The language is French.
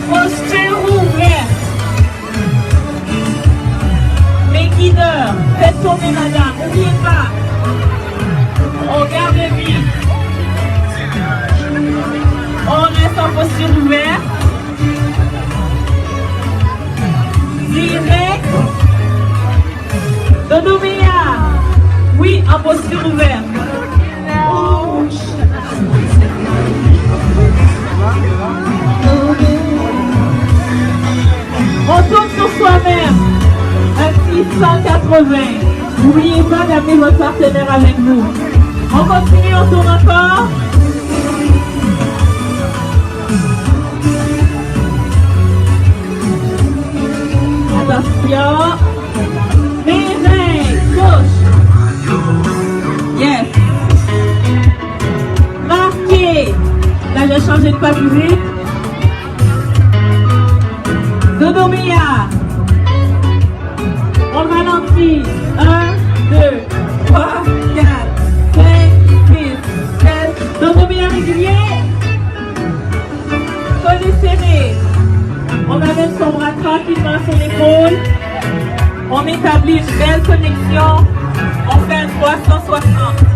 Posture ouverte. Mes guideurs, faites tourner madame, n'oubliez pas. On garde vite. On reste en posture ouverte. Direct. Dodomia. Oui, en posture ouverte. On tourne sur soi-même. Un petit 180. N'oubliez pas d'amener votre partenaire avec vous. On continue, on tourne encore. Attention. Réveil, gauche. Yes. Marqué. Là, j'ai changé de pas plus vite. Dodomia. On ralentit. 1, 2, 3, 4, 5, 6, 7. Dodomia régulier. Collet serré. On amène son bras tranquillement sur l'épaule. On établit une belle connexion. On fait un 360.